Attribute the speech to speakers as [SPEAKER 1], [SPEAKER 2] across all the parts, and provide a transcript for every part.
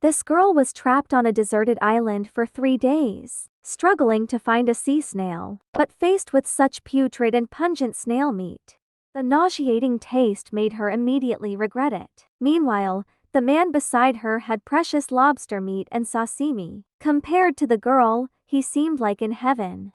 [SPEAKER 1] This girl was trapped on a deserted island for 3 days, struggling to find a sea snail, but faced with such putrid and pungent snail meat. The nauseating taste made her immediately regret it. Meanwhile, the man beside her had precious lobster meat and sashimi. Compared to the girl, he seemed like in heaven.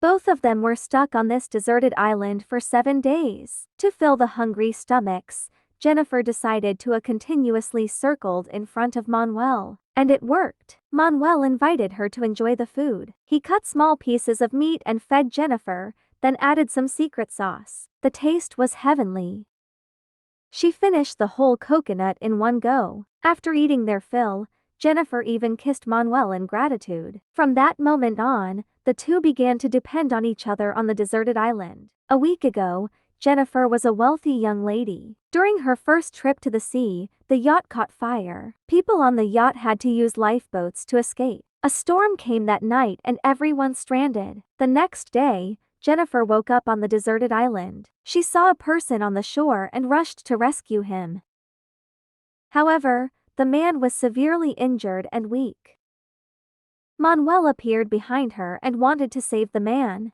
[SPEAKER 1] Both of them were stuck on this deserted island for 7 days. To fill the hungry stomachs, Jennifer decided to continuously circled in front of Manuel. And it worked. Manuel invited her to enjoy the food. He cut small pieces of meat and fed Jennifer, then added some secret sauce. The taste was heavenly. She finished the whole coconut in one go. After eating their fill, Jennifer even kissed Manuel in gratitude. From that moment on, the two began to depend on each other on the deserted island. A week ago, Jennifer was a wealthy young lady. During her first trip to the sea, the yacht caught fire. People on the yacht had to use lifeboats to escape. A storm came that night and everyone stranded. The next day, Jennifer woke up on the deserted island. She saw a person on the shore and rushed to rescue him. However, the man was severely injured and weak. Manuel appeared behind her and wanted to save the man.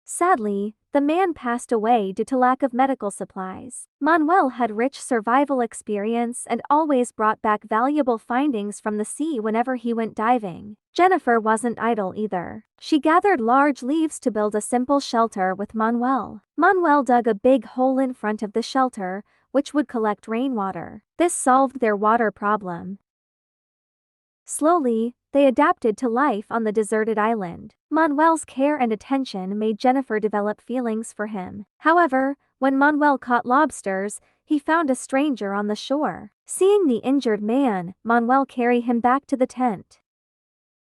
[SPEAKER 1] Sadly, the man passed away due to lack of medical supplies. Manuel had rich survival experience and always brought back valuable findings from the sea whenever he went diving. Jennifer wasn't idle either. She gathered large leaves to build a simple shelter with Manuel. Manuel dug a big hole in front of the shelter, which would collect rainwater. This solved their water problem. Slowly, they adapted to life on the deserted island. Manuel's care and attention made Jennifer develop feelings for him. However, when Manuel caught lobsters, he found a stranger on the shore. Seeing the injured man, Manuel carried him back to the tent.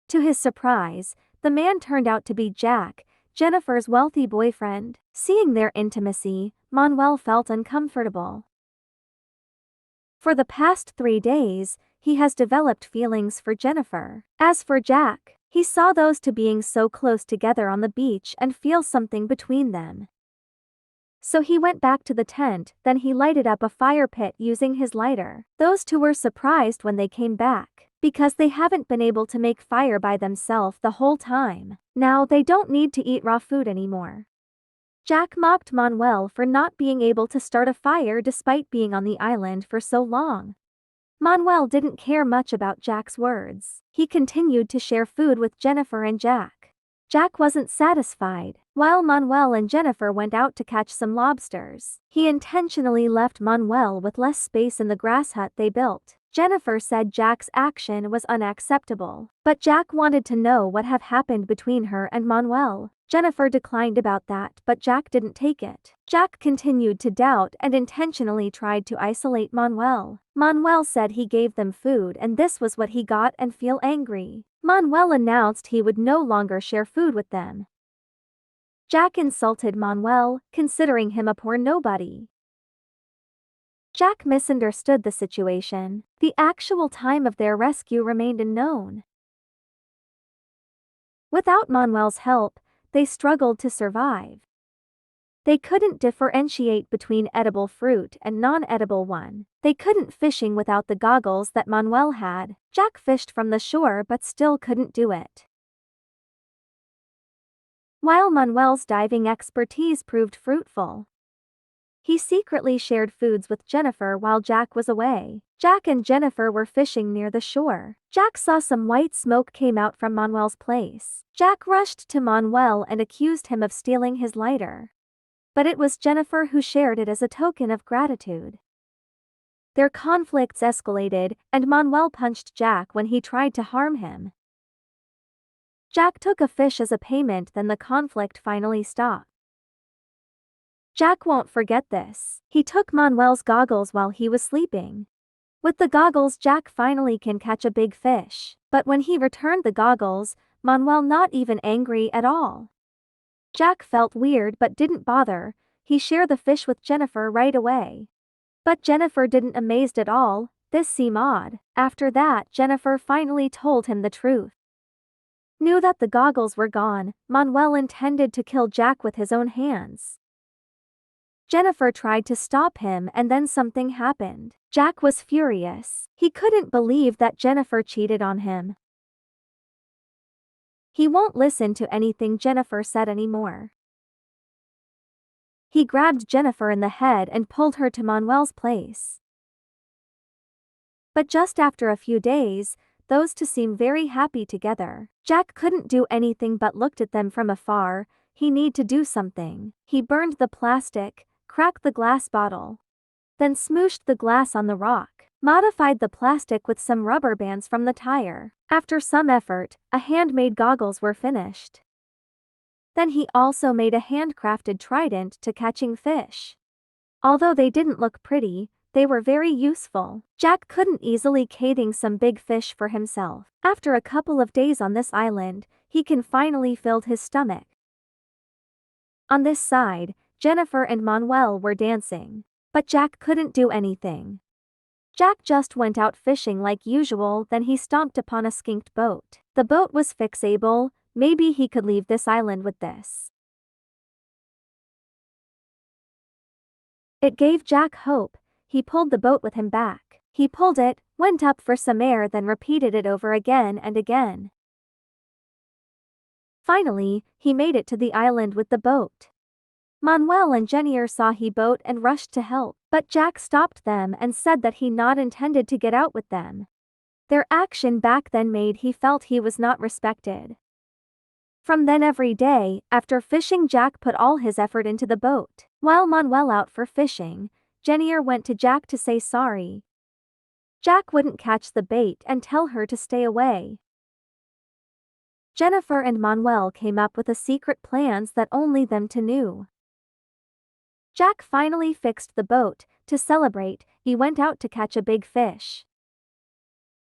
[SPEAKER 1] To his surprise, the man turned out to be Jack, Jennifer's wealthy boyfriend. Seeing their intimacy, Manuel felt uncomfortable. For the past 3 days, he has developed feelings for Jennifer. As for Jack, he saw those two being so close together on the beach and feel something between them. So he went back to the tent, then he lighted up a fire pit using his lighter. Those two were surprised when they came back, because they haven't been able to make fire by themselves the whole time. Now they don't need to eat raw food anymore. Jack mocked Manuel for not being able to start a fire despite being on the island for so long. Manuel didn't care much about Jack's words. He continued to share food with Jennifer and Jack. Jack wasn't satisfied. While Manuel and Jennifer went out to catch some lobsters, he intentionally left Manuel with less space in the grass hut they built. Jennifer said Jack's action was unacceptable, but Jack wanted to know what had happened between her and Manuel. Jennifer declined about that, but Jack didn't take it. Jack continued to doubt and intentionally tried to isolate Manuel. Manuel said he gave them food and this was what he got and feel angry. Manuel announced he would no longer share food with them. Jack insulted Manuel, considering him a poor nobody. Jack misunderstood the situation. The actual time of their rescue remained unknown. Without Manuel's help, they struggled to survive. They couldn't differentiate between edible fruit and non-edible one. They couldn't fishing without the goggles that Manuel had. Jack fished from the shore but still couldn't do it. While Manuel's diving expertise proved fruitful, he secretly shared foods with Jennifer while Jack was away. Jack and Jennifer were fishing near the shore. Jack saw some white smoke came out from Manuel's place. Jack rushed to Manuel and accused him of stealing his lighter. But it was Jennifer who shared it as a token of gratitude. Their conflicts escalated, and Manuel punched Jack when he tried to harm him. Jack took a fish as a payment, then the conflict finally stopped. Jack won't forget this. He took Manuel's goggles while he was sleeping. With the goggles, Jack finally can catch a big fish. But when he returned the goggles, Manuel not even angry at all. Jack felt weird but didn't bother. He shared the fish with Jennifer right away. But Jennifer didn't amazed at all. This seemed odd. After that, Jennifer finally told him the truth. Knew that the goggles were gone, Manuel intended to kill Jack with his own hands. Jennifer tried to stop him and then something happened. Jack was furious. He couldn't believe that Jennifer cheated on him. He won't listen to anything Jennifer said anymore. He grabbed Jennifer in the head and pulled her to Manuel's place. But just after a few days, those two seemed very happy together. Jack couldn't do anything but looked at them from afar. He needed to do something. He burned the plastic, cracked the glass bottle, then smooshed the glass on the rock, modified the plastic with some rubber bands from the tire. After some effort, a handmade goggles were finished. Then he also made a handcrafted trident to catching fish. Although they didn't look pretty, they were very useful. Jack couldn't easily catch some big fish for himself. After a couple of days on this island, he can finally filled his stomach. On this side, Jennifer and Manuel were dancing. But Jack couldn't do anything. Jack just went out fishing like usual, then he stomped upon a skinked boat. The boat was fixable, maybe he could leave this island with this. It gave Jack hope. He pulled the boat with him back. He pulled it, went up for some air, then repeated it over again and again. Finally, he made it to the island with the boat. Manuel and Jennifer saw he boat and rushed to help, but Jack stopped them and said that he not intended to get out with them. Their action back then made he felt he was not respected. From then every day, after fishing, Jack put all his effort into the boat. While Manuel out for fishing, Jennifer went to Jack to say sorry. Jack wouldn't catch the bait and tell her to stay away. Jennifer and Manuel came up with a secret plans that only them two knew. Jack finally fixed the boat. To celebrate, he went out to catch a big fish.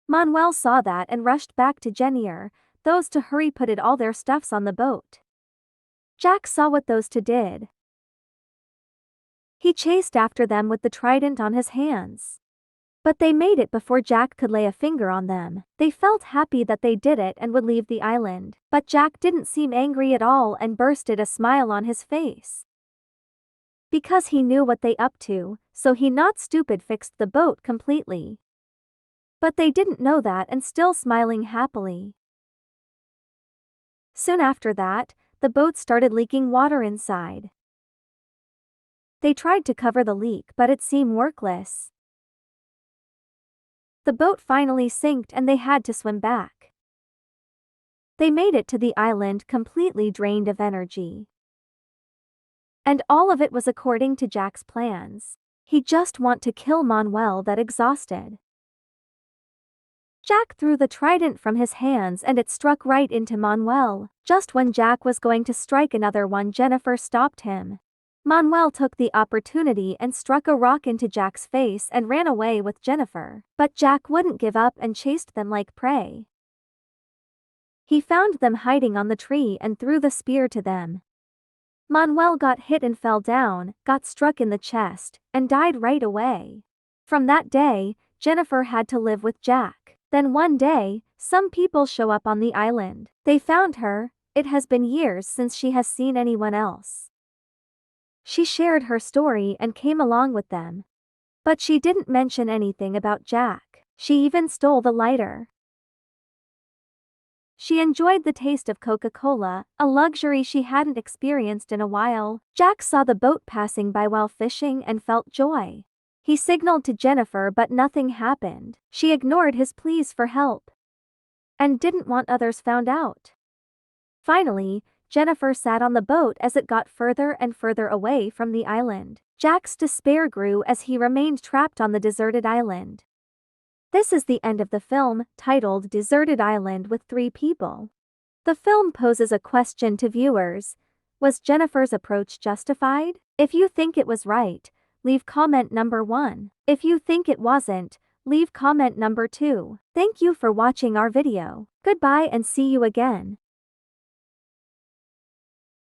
[SPEAKER 1] Manuel saw that and rushed back to Jennifer. Those two hurry putted all their stuffs on the boat. Jack saw what those two did. He chased after them with the trident on his hands. But they made it before Jack could lay a finger on them. They felt happy that they did it and would leave the island. But Jack didn't seem angry at all and bursted a smile on his face. Because he knew what they up to, so he not stupid fixed the boat completely. But they didn't know that and still smiling happily. Soon after that, the boat started leaking water inside. They tried to cover the leak but it seemed worthless. The boat finally sank and they had to swim back. They made it to the island completely drained of energy. And all of it was according to Jack's plans. He just want to kill Manuel that exhausted. Jack threw the trident from his hands and it struck right into Manuel. Just when Jack was going to strike another one, Jennifer stopped him. Manuel took the opportunity and struck a rock into Jack's face and ran away with Jennifer. But Jack wouldn't give up and chased them like prey. He found them hiding on the tree and threw the spear to them. Manuel got hit and fell down, got struck in the chest, and died right away. From that day, Jennifer had to live with Jack. Then one day, some people show up on the island. They found her. It has been years since she has seen anyone else. She shared her story and came along with them. But she didn't mention anything about Jack. She even stole the lighter. She enjoyed the taste of Coca-Cola, a luxury she hadn't experienced in a while. Jack saw the boat passing by while fishing and felt joy. He signaled to Jennifer but nothing happened. She ignored his pleas for help and didn't want others found out. Finally, Jennifer sat on the boat as it got further and further away from the island. Jack's despair grew as he remained trapped on the deserted island. This is the end of the film, titled Deserted Island with Three People. The film poses a question to viewers. Was Jennifer's approach justified? If you think it was right, leave comment number 1. If you think it wasn't, leave comment number 2. Thank you for watching our video. Goodbye and see you again.